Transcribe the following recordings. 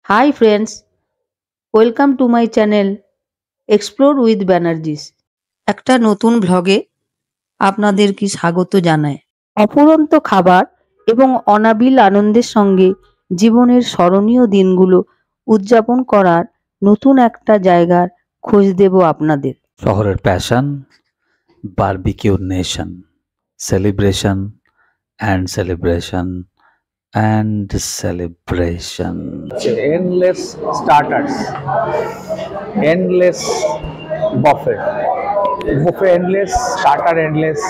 Hi friends, welcome to my channel Explore with Banerjees। একটা নতুন ভ্লগে আপনাদেরকে স্বাগত জানাই। অফুরন্ত খাবার এবং অনাবিল আনন্দের সঙ্গে জীবনের স্মরণীয় দিনগুলো উদযাপন করার নতুন একটা জায়গার খোঁজ দেব আপনাদের। শহরের passion, barbecue nation, celebration and celebration and celebration. Endless starters, endless buffet, endless starter, endless,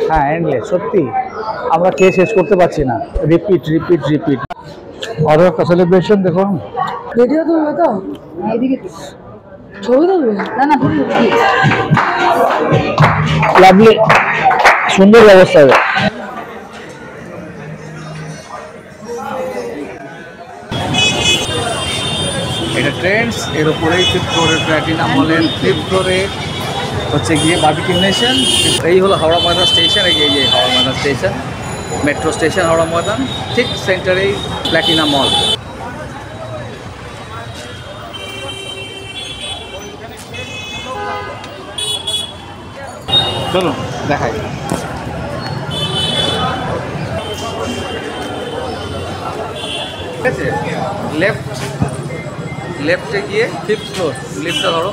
হ্যাঁ endless, সত্যি আমরা খেয়ে শেষ করতে পারছি না। Repeat repeat repeat. আরো একটা সেলিব্রেশন দেখুন। ভিডিও তুলবে তো? এইদিকে ছবি তুলবে? না না লাভলি, সুন্দর ব্যবস্থা হবে। এটা ট্রেন্ডস, এর উপরেই ফিফথ ফ্লোরের প্ল্যাটিনাম মলের ফিফথ ফ্লোরে হচ্ছে গিয়ে বারবিকিউ নেশন। এই হলো হাওড়া ময়দান স্টেশন, এই যে Howrah Maidan station, metro station Howrah Maidan, ঠিক সেন্টারেই প্ল্যাটিনাম মল। চলুন দেখাই। ঠিক আছে, লেফটে গিয়ে ফিফথ ফ্লোর, লিফটটা ধরো।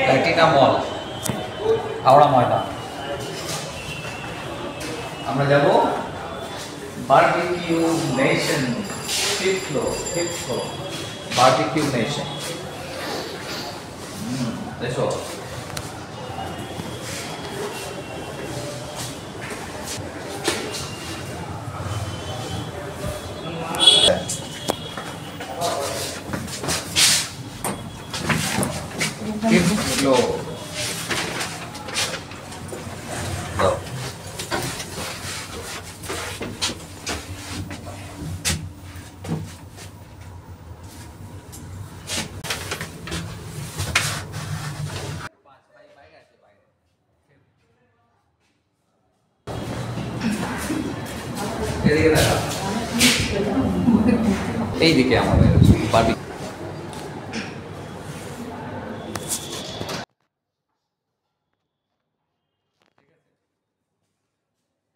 প্ল্যাটিনাম মল, হাওড়া ময়দান। আমরা যাব barbecue nation, fifth floor barbecue nation. দেখো fifth floor. Go. এইদিকে আমাদের বারবিকিউ।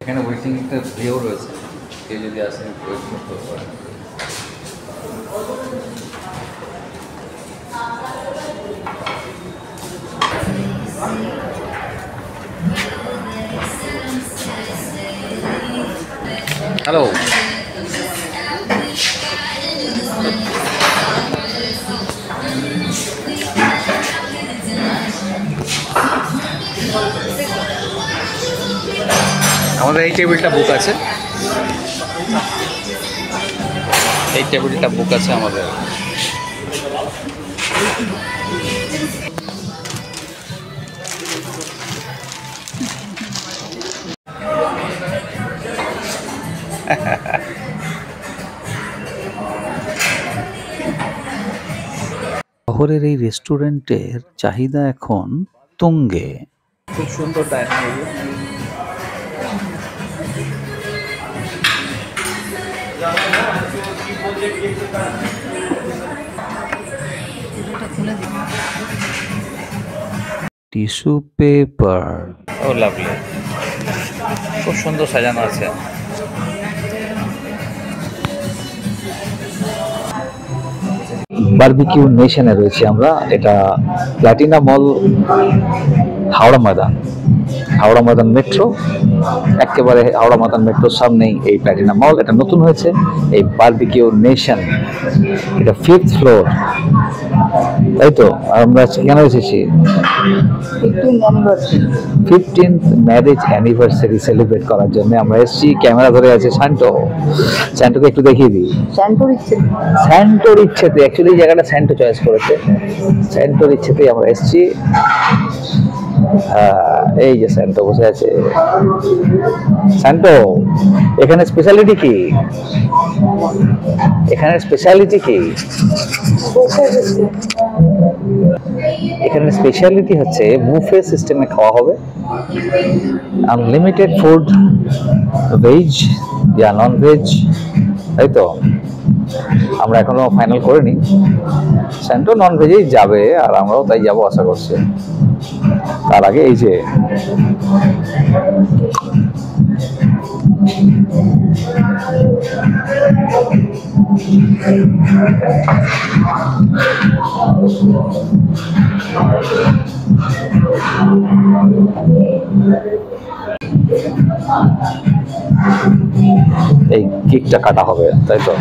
এখানে ওয়েটিং একটা ভিউ রয়েছে, কেউ যদি আসেন ওয়েট করতে পারেন। হ্যালো, আমাদের এই টেবিলটা বুক আছে, এই টেবিলটা বুক আছে আমাদের। শহরের এই রেস্টুরেন্টের চাহিদা এখন তুঙ্গে। খুব সুন্দর ডাইনিং এরিয়া। টিস্যু পেপার, ও লাভলি, খুব সুন্দর সাজানো আছে। বারবিকিউ নেশনে রয়েছে আমরা। এটা প্ল্যাটিনাম মল, হাওড়া ময়দান মেট্রো, একেবারে হাওড়া ময়দান মেট্রোর সামনেই এই প্ল্যাটিনাম মল। এটা নতুন হয়েছে, এই বারবিকিউ নেশন। এটা ফিফথ ফ্লোর, তাই তো? আমরা কেন এসেছি? 15th ম্যারেজ অ্যানিভার্সারি সেলিব্রেট করার জন্য আমরা এসেছি। ক্যামেরা ধরে আছে স্যান্টোকে একটু দেখিয়ে দিই। স্যান্টোর ইচ্ছেতে, অ্যাকচুয়ালি জায়গাটা স্যান্টো চয়েস করেছে, স্যান্টোর ইচ্ছেতেই আমরা এসেছি। হ্যাঁ, এই যে স্যান্টো বসে আছে। স্যান্টো, এখানে স্পেশালিটি কি? এখানে স্পেশালিটি কি? এখানে স্পেশালিটি হচ্ছে বুফে সিস্টেমে খাওয়া হবে, আনলিমিটেড ফুড, ভেজ ইয়া নন ভেজ, তাই তো? আমরা এখনো ফাইনাল করিনি। স্যান্টো নন ভেজেই যাবে আর আমরাও তাই যাবো আশা করছি। তার আগে এই যে এই কেকটা কাটা হবে, তাই তো?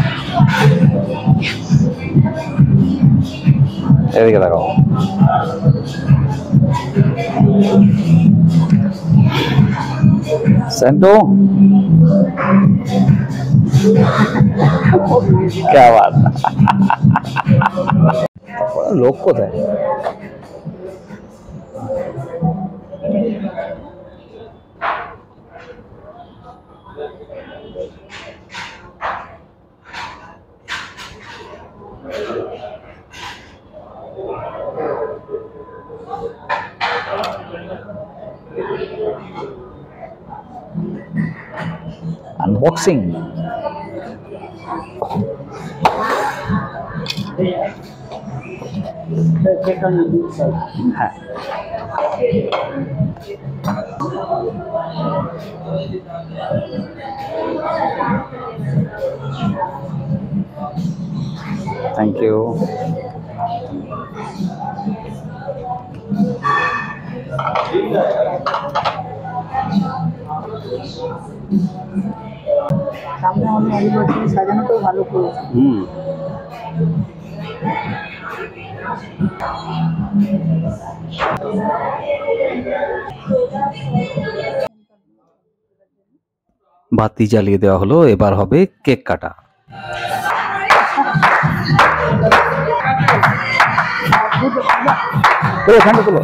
এদিকে দেখাও। স্যান্টো, क्या बात, লোক কোথায়? আনবক্সিং। হ্যাঁ, থ্যাংক ইউ। সামনে আমি অ্যানিভার্সারি সাজানোটাও ভালো করেছি। বাতি জ্বালিয়ে দেওয়া হলো, এবার হবে কেক কাটা। এখানটা তোলো।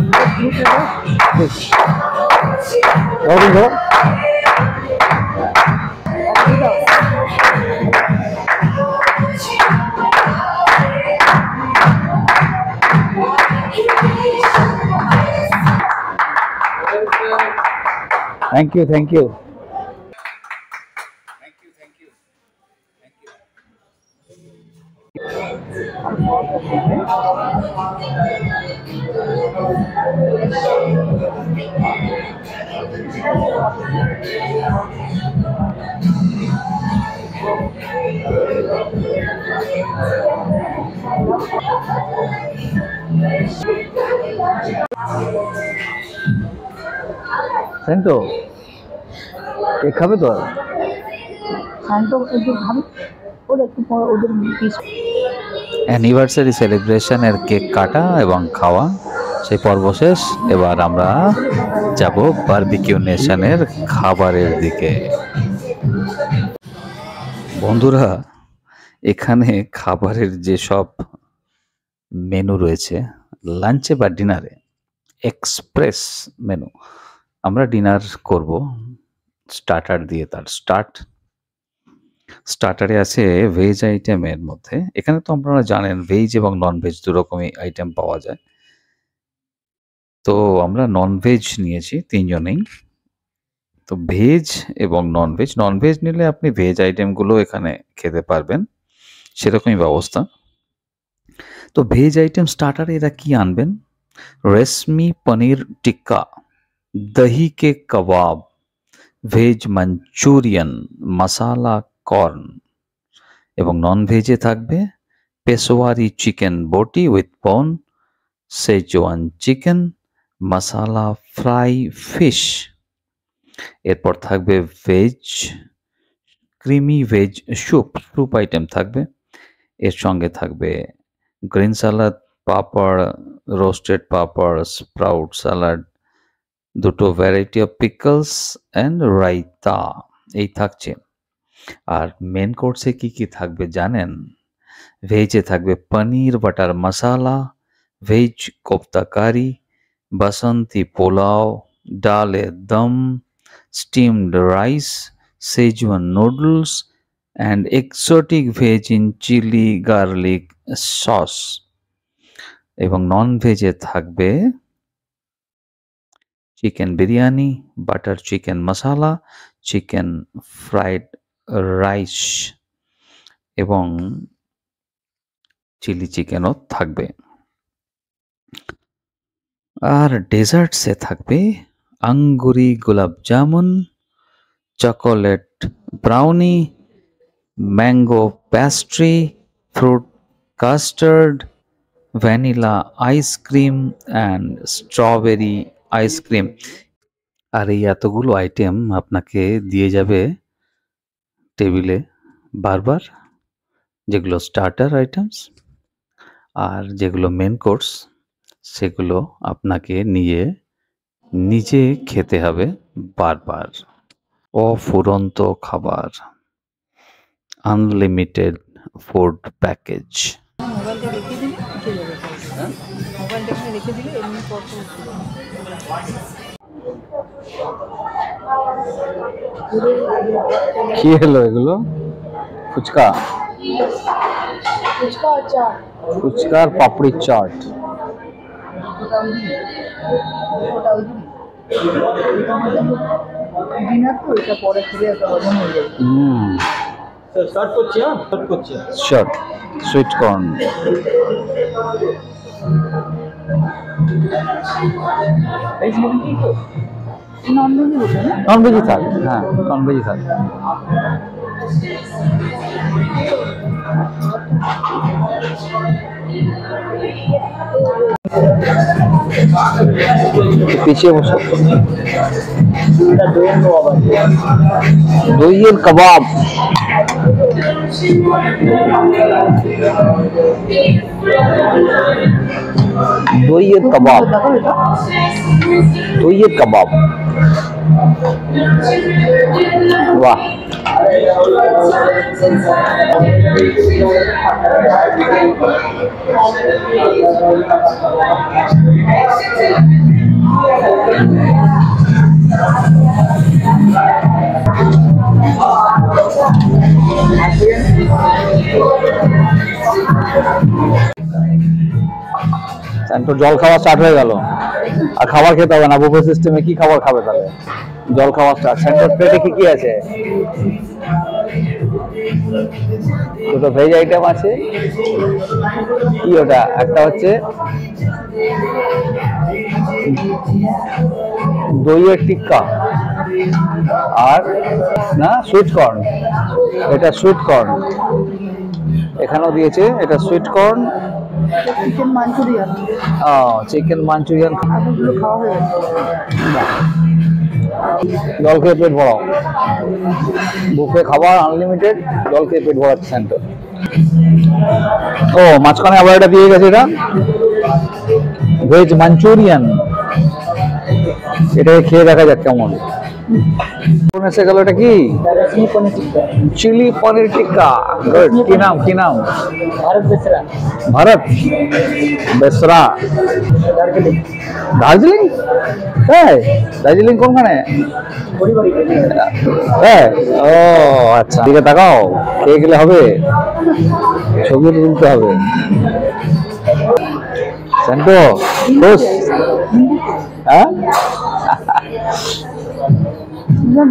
Thank you, thank you. Santo, cake খাবে তো? শান্ত একটু ভাবি, ওর একটু পর ওদের পিস অ্যানিভার্সারি সেলিব্রেশনের কেক কাটা এবং খাওয়া সেই পর্ব শেষ। এবার আমরা যাব বারবিকিউ নেশনের খাবারের দিকে। বন্ধুরা, এখানে খাবারের যে সব মেনু রয়েছে লাঞ্চে বা ডিনারে, এক্সপ্রেস মেনু। আমরা ডিনার করব স্টার্টার দিয়ে। তার স্টার্টারে আছে ভেজ আইটেমের মধ্যে, এখানে তো আপনারা জানেন ভেজ এবং নন ভেজ দুরকমই আইটেম পাওয়া যায়। তো আমরা নন ভেজ নিয়েছি তিনজনেই। তো ভেজ এবং নন ভেজ নিলে আপনি ভেজ আইটেমগুলো এখানে খেতে পারবেন, সেরকমই ব্যবস্থা। তো ভেজ আইটেম স্টার্টারে এরা কি আনবেন? রেশমি পনির টিক্কা, দহি কে কাবাব, ভেজ মাঞ্চুরিয়ান, মাসালা কর্ন, এবং নন ভেজে থাকবে পেশোয়ারি চিকেন বটি উইথ বোন, সেজওয়ান চিকেন, মাসালা ফ্রাই ফিশ। এরপর থাকবে veg creamy veg soup item থাকবে। এর সঙ্গে থাকবে গ্রিন সালাদ, পাপড়, রোস্টেড পাপড়, স্প্রাউট সালাড, দুটো variety of pickles and raita, এই থাকছে। আর মেন কোর্সে কি কি থাকবে জানেন? ভেজে থাকবে পনির butter masala, veg kofta curry, basanti pulao, dal dum, steamed rice, Szechuan noodles, and exotic veg in chili garlic sauce. এবং নন ভেজে থাকবে chicken biryani, butter chicken masala, chicken fried rice এবং চিলি চিকেনও থাকবে। আর ডেজার্টসে থাকবে আঙ্গুরি gulab jamun, chocolate brownie, mango pastry, fruit custard, vanilla ice cream and strawberry ice cream. আর এই এতগুলো আইটেম আপনাকে দিয়ে যাবে টেবিলে বারবার, যেগুলো স্টার্টার আইটেমস, আর যেগুলো মেন কোর্স সেগুলো আপনাকে নিয়ে নিজে খেতে হবে বারবার। অফুরন্ত খাবার, আনলিমিটেড ফুড প্যাকেজ। মোবাইলটা রেখে দিলে উঠে যাবে। মোবাইলটা এখানে রেখে দিলে এমনি পর পর উঠে যাবে। কি হলো এগুলো? ফুচকা, ফুচকা আর চা। ফুচকার পাপড়ি চাট। ডিনার তো এটা পরে ফিরে একটা হজম হয়ে যাবে। স্টার্ট করছি, হ্যাঁ স্টার্ট করছি। শর্ট সুইট কর্ন, ননভেজের ওটা না? নন ভেজি থাক, হ্যাঁ নন ভেজি থাক। পিছিয়ে বসো। দইয়ের কাবাব, দইয়ের কাবাব, দইয়ের কাবাব, বাহ। তো জল খাওয়া স্টার্ট হয়ে গেল, আর খাবার খেতে হবে না। বুফে সিস্টেমে কি খাবার খাবে তাহলে? জল খাওয়া স্টার্ট। সেন্টার প্লেটে কি কি আছে? দুটো ভেজ আইটেম আছে। কি ওটা? একটা হচ্ছে দইয়ের টিক্কা, আর না সুইট কর্ন, এটা সুইট কর্ন এখানেও দিয়েছে। এটা sweet corn, chicken Manchurian, chicken Manchurian. এগুলো খাওয়া হয়ে গেছে। জল খেয়ে পেট ভরাও। বুফে খাবার আনলিমিটেড, জল খেয়ে পেট ভরাচ্ছে সেন্টার। ও মাঝখানে আবার এটা দিয়ে গেছে, এটা ভেজ মাঞ্চুরিয়ান। এটাকে খেয়ে দেখা যাক কেমন। এসে গেল, এটা কি? চিলি পনির টিক্কা। গুড। কি নাম, কি নাম? ভারত বেসরা। ভারত বেসরা, দার্জিলিং। হ্যাঁ, দার্জিলিং কোনখানে? হ্যাঁ, ও আচ্ছা। দিকে তাকাও, খেয়ে গেলে হবে, ছবি তুলতে হবে। সেন্টো খুশ? হ্যাঁ,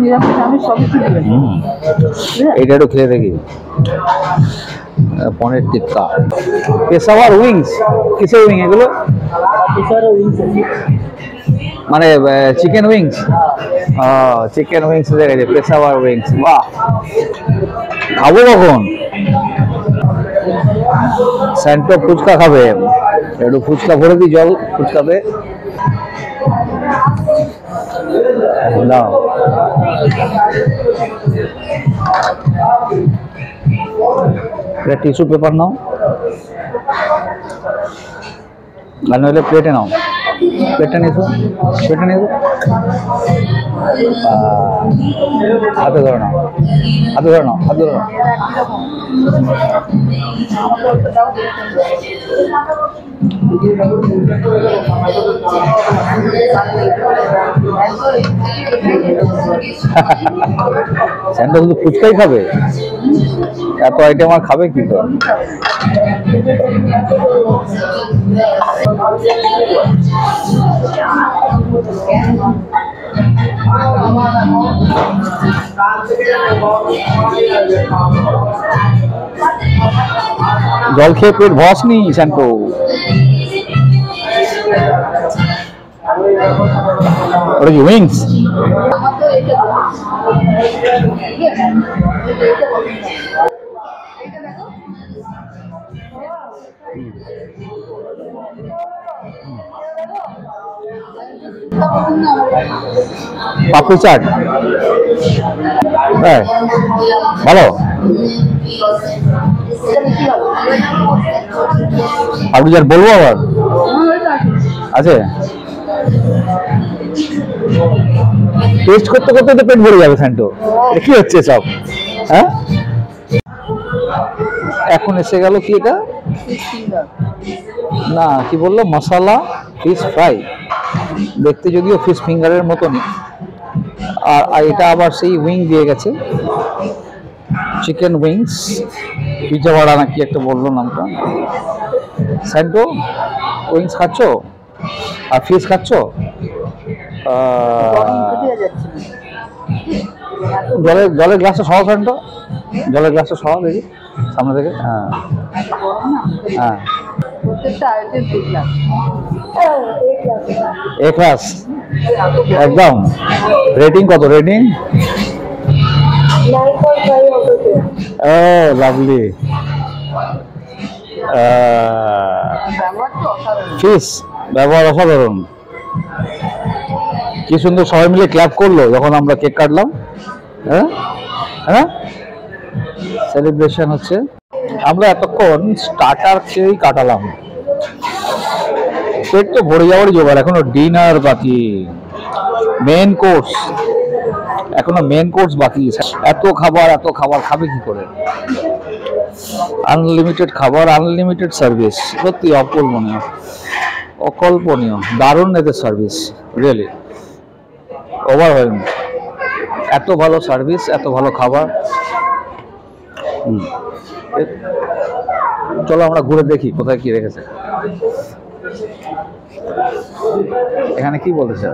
নিরামিষ আমি সবই খেয়ে দিলাম। এইটা একটু খেয়ে দেখি। পনির টিক্কা, পেশাওয়ার উইংস। কিসের উইং এগুলো? মানে চিকেন উইংস। চিকেন উইংস দেখেছে, পেশাওয়ার উইংস। বাহ, খাবো কখন? স্যান্টো ফুচকা খাবে, একটু ফুচকা ভরে দিই জল ফুচকাতে। দাও। এটা টিস্যু পেপার নাও, আর নইলে প্লেটে নাও। প্লেটটা নিয়ে এসো, প্লেটটা নিয়ে এসো। হাতে ধরে নাও, হাতে ধরে নাও, হাতে ধরে নাও। স্যান্ডো শুধু ফুচকাই খাবে, এত আইটেম আর খাবে কি করে? জল খেয়ে পেট ভসনি স্যান্টো। ওটা কি উইংস? পাপড়ি চাট, হ্যাঁ ভালো। পাপড়ি চাট বলবো আবার আছে? টেস্ট করতে করতে তো পেট ভরে যাবে স্যান্টো, কি হচ্ছে সব? হ্যাঁ এখন এসে গেল কি এটা, না কি বললো, মশলা ফিশ ফ্রাই, দেখতে যদিও ফিশ ফিঙ্গারের মতনই, আর এটা আবার সেই উইং দিয়ে গেছে, চিকেন উইংস, পিজা ভাড়া নাকি একটা বললো নামটা। স্যান্টো উইংস খাচ্ছ আর ফিশ খাচ্ছ? জলের গ্লাসটা সহ স্যান্টো, জলের গ্লাসটা সহ দেখি সামনে থেকে। হ্যাঁ হ্যাঁ এ ক্লাস একদম। রেটিং কত? রেটিং ও লাভলি। ফিশ ব্যবহার অসাধারণ, কি সুন্দর সবাই মিলে ক্ল্যাপ করলো যখন আমরা কেক কাটলাম। হ্যাঁ হ্যাঁ সেলিব্রেশন হচ্ছে। আমরা এতক্ষণ স্টার্টার খেয়েই কাটালাম, পেট তো ভরে যাওয়ারই জোগাড়, এখনো ডিনার বাকি, মেন কোর্স এখনো মেন কোর্স বাকি। এত খাবার খাবে কি করে? আনলিমিটেড খাবার, আনলিমিটেড সার্ভিস, সত্যি অকল্পনীয়, অকল্পনীয়, দারুণ এদের সার্ভিস, রিয়েলি ওভারওয়েলম। এত ভালো সার্ভিস, এত ভালো খাবার। চলো আমরা ঘুরে দেখি কোথায় কি রেখেছে। এখানে কি বলতেছে?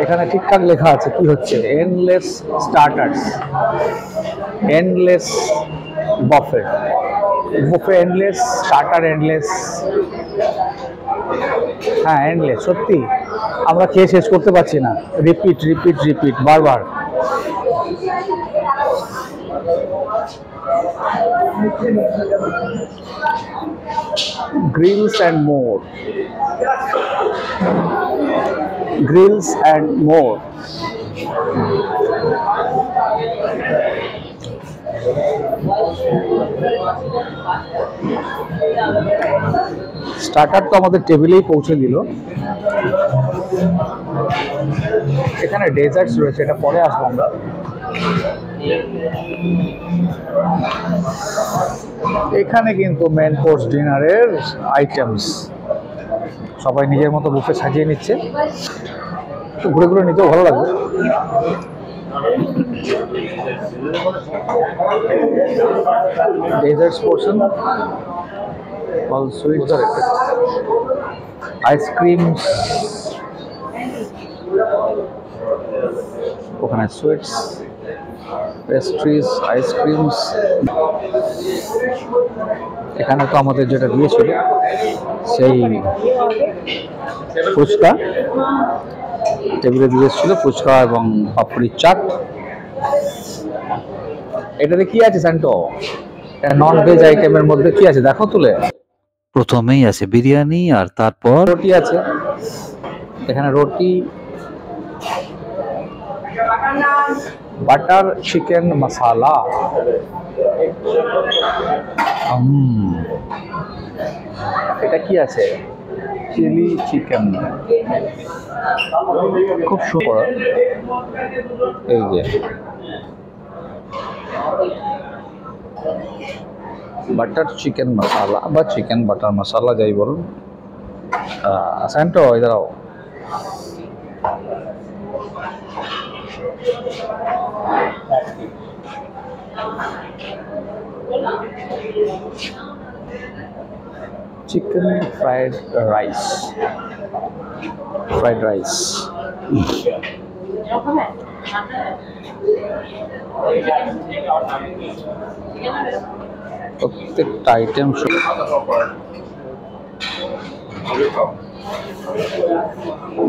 এখানে ঠিকঠাক লেখা আছে কি হচ্ছে, endless starters, endless buffet, buffet endless, starter endless. হ্যাঁ এন্ডলেস, সত্যি আমরা খেয়ে শেষ করতে পারছি না, রিপিট রিপিট রিপিট বারবার। Grills and more. Grills and more. Starter তো আমাদের টেবিলেই পৌঁছে দিল। এখানে ডেজার্টস রয়েছে, এটা পরে আসবো আমরা। এখানে কিন্তু মেন কোর্স ডিনারের আইটেমস, সবাই নিজের মতো বুফে সাজিয়ে নিচ্ছে, ঘুরে ঘুরে নিতেও ভালো লাগবে। Deserts portion, all sweets, ice creams, ওখানে সুইটস, পেস্ট্রিজ, আইসক্রিমস। এখানে তো আমাদের যেটা দিয়েছিল সেই ফুচকা, টেবিলে দিয়েছিল ফুচকা এবং পাপড়ির চাট। এটাতে কি আছে স্যান্টো? এটা নন ভেজ আইটেমের মধ্যে কি আছে দেখো তুলে। প্রথমেই আছে বিরিয়ানি, আর তারপর রুটি আছে, এখানে রুটি, বাটার চিকেন মশালা, এটা কি আছে, চিলি চিকেন, খুব সুন্দর। এই যে বাটার চিকেন মশালা বা চিকেন বাটার মশালা যাই বলুন। স্যান্টো इधर आओ। Chicken fried rice. প্রত্যেকটা item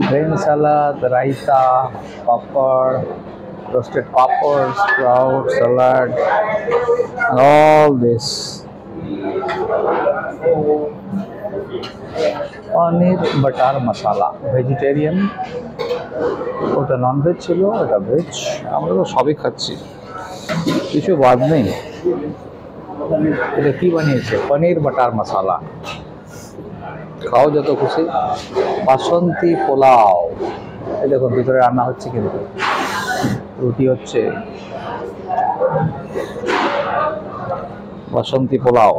grain salad, raita, papad, roasted pappors, sprout, salad, and all this. Paneer butter masala vegetarian, ওটা নন ভেজ ছিল, এটা ভেজ। আমরা তো সবই খাচ্ছি, কিছু বাদ নেই। এটা কি বানিয়েছে? পনির বাটার মশালা। খাও যত খুশি। বাসন্তী পোলাও, এই দেখুন ভিতরে রান্না হচ্ছে, কিন্তু রুটি হচ্ছে। বাসন্তী পোলাও,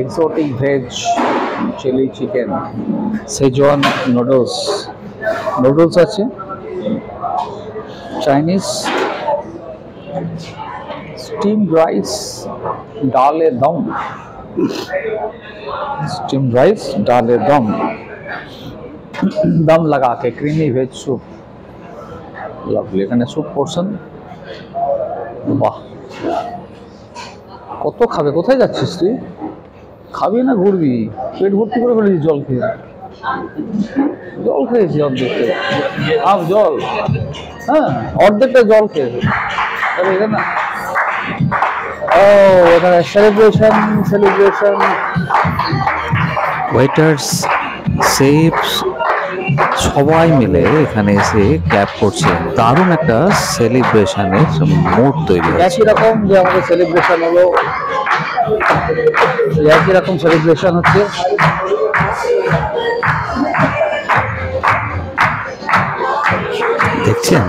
exotic veg chilli chicken, Schezwan noodles আছে, চাইনিজ স্টিমড রাইস, ডালে দম, দম লাগা के ক্রিমি ভেজ স্যুপ, লাভলি। এখানে স্যুপ পোর্শন। বাহ, কত খাবে? কোথায় যাচ্ছিস তুই? খাবি না ঘুরবি? পেট ভর্তি করে ফেলেছিস জল খেয়ে। জল খেয়েছি অর্ধেকটা, হাফ জল। হ্যাঁ, অর্ধেকটা জল খেয়ে। এখানে এখানে সেলিব্রেশন ওয়েটার্স, সেফস সবাই মিলে এখানে এসে ক্ল্যাপ করছে। দারুণ একটা সেলিব্রেশনের মুড তৈরি হয়েছে। একই রকম যে আমাদের সেলিব্রেশন হলো, একই রকম সেলিব্রেশন হচ্ছে। দেখছেন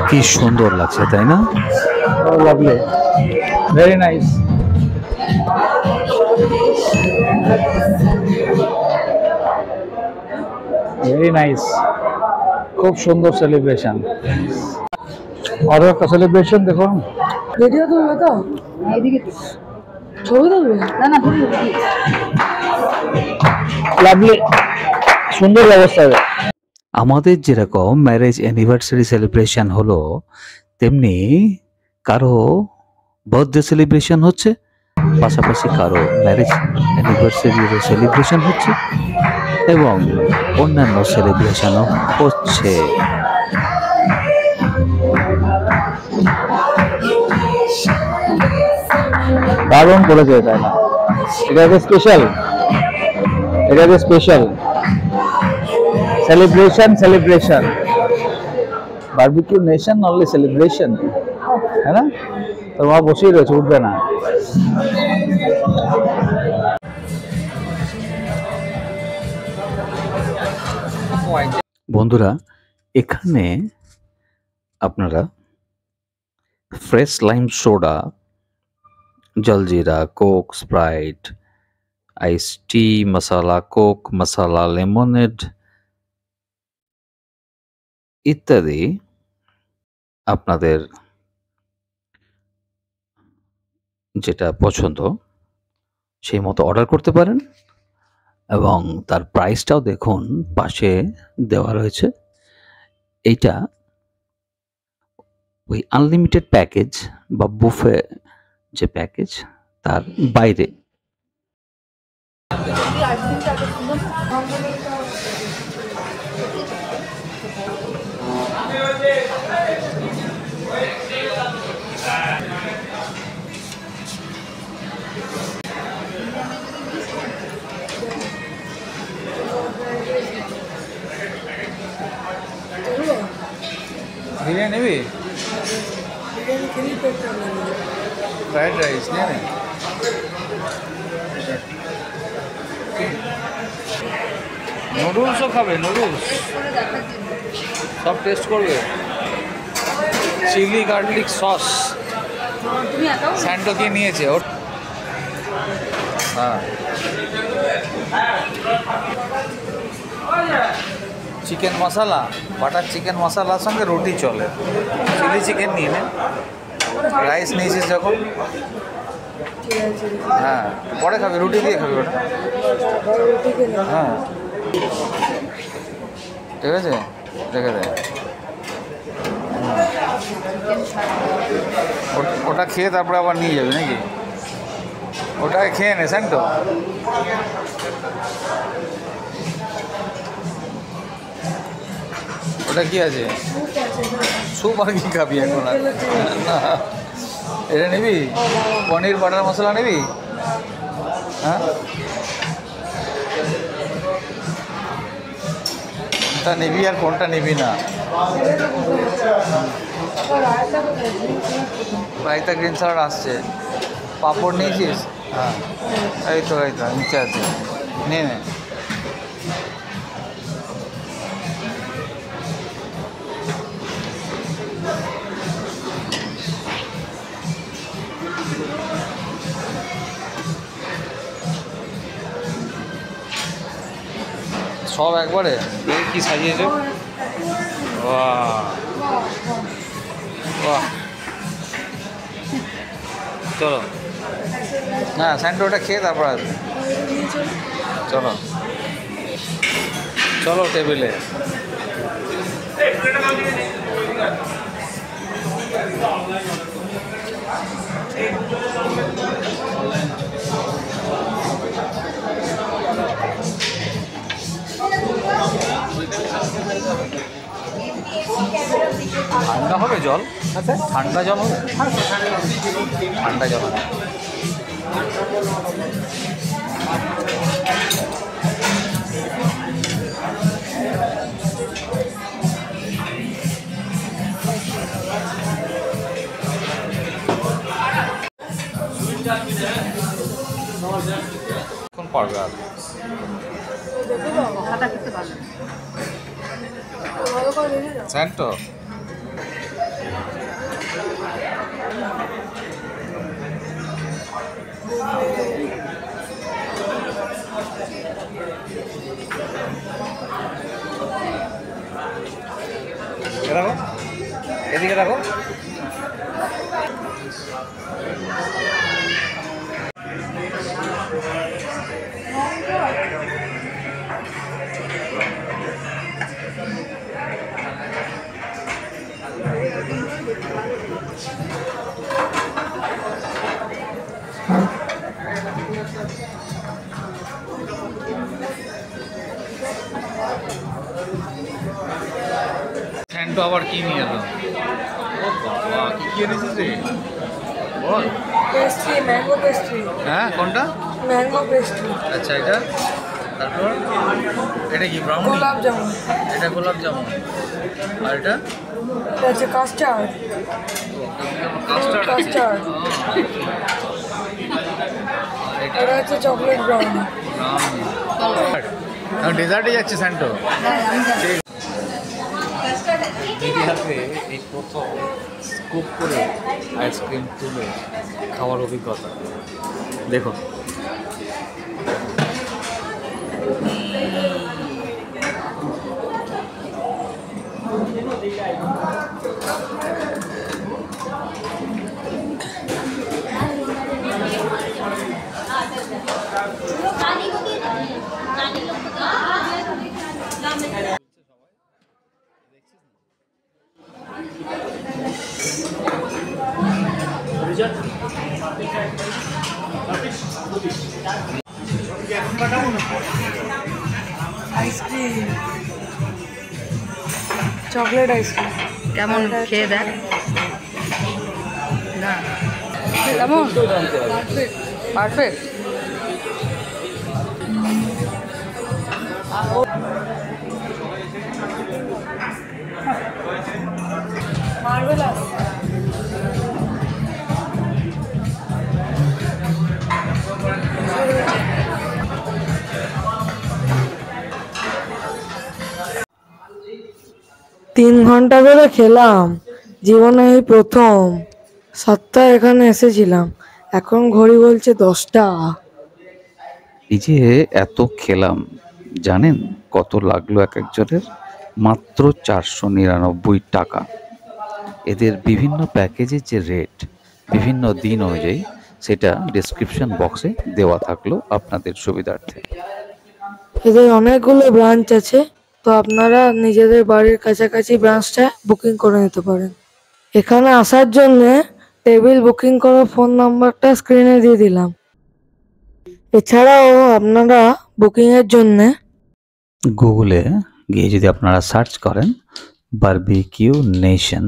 কি সুন্দর লাগছে, তাই না? Lovely, very nice. Very nice, খুব সুন্দর সেলিব্রেশন। আরো একটা সেলিব্রেশন দেখুন। ভিডিও তুলবে তো? এদিকে ছবি তুলবে? না লাভলি, সুন্দর ব্যবস্থা হবে। আমাদের যেরকম ম্যারেজ অ্যানিভার্সারি সেলিব্রেশন হলো, তেমনি কারো বার্থডে সেলিব্রেশন হচ্ছে, পাশাপাশি কারো ম্যারেজ অ্যানিভার্সারি সেলিব্রেশন হচ্ছে, এবং অন্যান্য সেলিব্রেশনও হচ্ছে। দারুণ করেছে, তাই না? এটা special, celebration barbecue nation, only celebration, है ना? তো মা বসেই রয়েছে, উঠবে না। বন্ধুরা, এখানে আপনারা ফ্রেশ লাইম সোডা, জলজিরা, কোক, স্প্রাইট, আইস টি, মশালা কোক, মশালা লেমনেড ইত্যাদি আপনাদের যেটা পছন্দ সেই মতো অর্ডার করতে পারেন, এবং তার প্রাইসটাও দেখুন পাশে দেওয়া রয়েছে। এইটা ওই আনলিমিটেড প্যাকেজ বা বুফে যে প্যাকেজ তার বাইরে। বিরিয়ানি নেবি? বিরিয়ানি খেলি পেটটা নেবে। ফ্রাইড রাইস নিয়ে নে। নুডলসও খাবে? নুডলস সব টেস্ট করবে। চিলি গার্লিক সস স্যান্ডো কি নিয়েছে ওর? হ্যাঁ, চিকেন মশলা, বাটার চিকেন মশলার সঙ্গে রুটি চলে। চিলি চিকেন নিয়ে নে, রাইস নিয়েছিস যখন। হ্যাঁ, পরে খাবি, রুটি দিয়ে খাবি ওটা। হ্যাঁ, ঠিক আছে, রেখে দে। ওটা খেয়ে তারপরে আবার নিয়ে যাবি নাকি? ওটাকে খেয়ে নে স্যান্টো। ওটা কি আছে? স্যুপ আর কি খাবি এখন? আর এটা নিবি? পনির বাটার মশলা নিবি? হ্যাঁ, কোনটা নিবি আর কোনটা নিবি না? রায়তা গ্রিন স্যালাড আসছে। পাঁপড় নিয়েছিস? হ্যাঁ, এই তো নিচে আছে, নে নে। সব একবারে কি সাজিয়েছে? বাহ বাহ, চলো না স্যান্ডোটা খেয়ে তারপর আসবে। চলো চলো টেবিলে। ঠান্ডা হবে জল? ঠান্ডা জল হবে? ঠান্ডা জল হবে। এখন পারবে আর স্যান্টো। দেখো, এদিকে দেখো। স্যান্টো আবার কি নিয়ে এলো? ও বাবা, কি এনেছিস রে? বল। Pastry, mango pastry. হ্যাঁ, কোনটা? Mango pastry. আচ্ছা, এটা তারপর এটা কি? ব্রাউনি? গোলাপ জামুন। এটা গোলাপ জামুন। আর এটা? এটা হচ্ছে কাস্টার্ড। কাস্টার্ড। এটা হচ্ছে চকলেট ব্রাউনি। ডেজার্টে যাচ্ছে স্যান্টো। দিদি হাতে এই প্রথম স্কুপ করে আইসক্রিম তুলে খাওয়ার অভিজ্ঞতা দেখুন। আইসক্রিম, চকলেট আইসক্রিম কেমন খেয়ে দেখ না, কেমন পারফেক্ট। মার্ভেলাস। 3 ঘন্টা ধরে খেলাম, জীবনে এই প্রথম। 7টায় এখানে এসেছিলাম, এখন ঘড়ি বলছে 10টা। এই যে এত খেলাম, জানেন কত লাগলো এক একজনের? মাত্র 499 টাকা। এদের বিভিন্ন প্যাকেজের যে রেট বিভিন্ন দিন অনুযায়ী সেটা ডেসক্রিপশন বক্সে দেওয়া থাকলো আপনাদের সুবিধার্থে। এদের অনেকগুলো ব্রাঞ্চ আছে, তো আপনারা নিজেদের বাড়ির কাছাকাছি ব্রাঞ্চটা বুকিং করে নিতে পারেন। এখানে আসার জন্য টেবিল বুকিং করার ফোন নাম্বারটা স্ক্রিনে দিয়ে দিলাম। এছাড়াও আপনারা বুকিংয়ের জন্য গুগলে গিয়ে যদি আপনারা সার্চ করেন বারবিকিউ নেশন,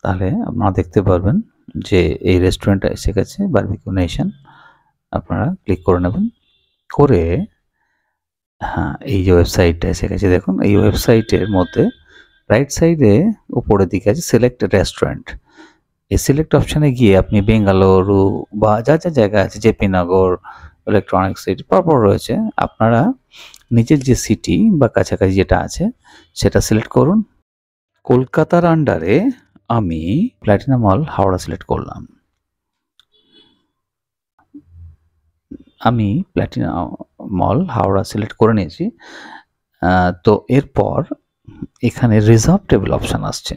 তাহলে আপনারা দেখতে পারবেন যে এই রেস্টুরেন্টটা এসে গেছে, বারবিকিউ নেশন। আপনারা ক্লিক করে নেবেন, করে হ্যাঁ এই যে ওয়েবসাইটটা এসে গেছে দেখুন। এই ওয়েবসাইটের মধ্যে রাইট সাইডে উপরের দিকে আছে সিলেক্ট রেস্টুরেন্ট। এই সিলেক্ট অপশানে গিয়ে আপনি বেঙ্গালুরু বা যা যা জায়গা আছে, জেপি নগর, ইলেকট্রনিক সিটি পরপর রয়েছে, আপনারা নিজের যে সিটি বা কাছাকাছি যেটা আছে সেটা সিলেক্ট করুন। কলকাতার আন্ডারে আমি প্ল্যাটিনাম মল হাওড়া সিলেক্ট করলাম। আমি প্ল্যাটিনাম মল হাওড়া সিলেক্ট করে নিয়েছি। তো এরপর এখানে রিজার্ভ টেবিল অপশান আসছে।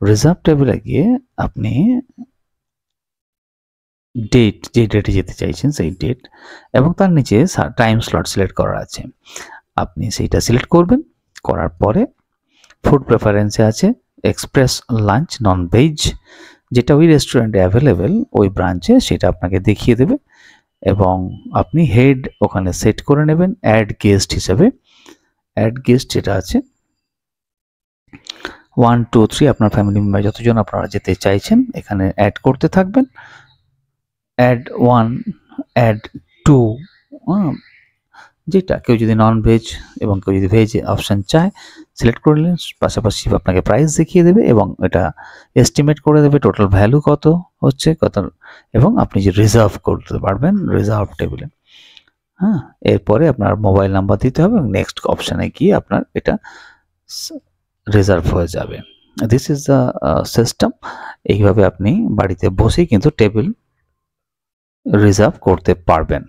রিজার্ভ টেবিলে গিয়ে আপনি ডেট, যে ডেটে যেতে চাইছেন সেই ডেট এবং তার নিচে টাইম স্লট সিলেক্ট করা আছে, আপনি সেইটা সিলেক্ট করবেন। করার পরে ফুড প্রেফারেন্সে আছে এক্সপ্রেস লাঞ্চ নন ভেজ, যেটা ওই রেস্টুরেন্টে অ্যাভেলেবেল ওই ব্রাঞ্চে, সেটা আপনাকে দেখিয়ে দেবে এবং আপনি হেড ওখানে সেট করে নেবেন অ্যাড গেস্ট হিসেবে। অ্যাড গেস্ট যেটা আছে 1 2 3 আপনার ফ্যামিলি মেম্বার যতজন আপনারা যেতে চাইছেন এখানে অ্যাড করতে থাকবেন। অ্যাড 1, অ্যাড 2, যেটা কেউ যদি নন ভেজ এবং কেউ যদি ভেজ অপশান চায় সিলেক্ট করে নিলেন। পাশাপাশি আপনাকে প্রাইস দেখিয়ে দেবে এবং এটা এস্টিমেট করে দেবে টোটাল ভ্যালু কত হচ্ছে কত, এবং আপনি যে রিজার্ভ করতে পারবেন রিজার্ভ টেবিলে। হ্যাঁ, এরপরে আপনার মোবাইল নাম্বার দিতে হবে এবং নেক্সট অপশানে গিয়ে আপনার এটা রিজার্ভ হয়ে যাবে। This is the system. এইভাবে আপনি বাড়িতে বসেই কিন্তু টেবিল রিজার্ভ করতে পারবেন।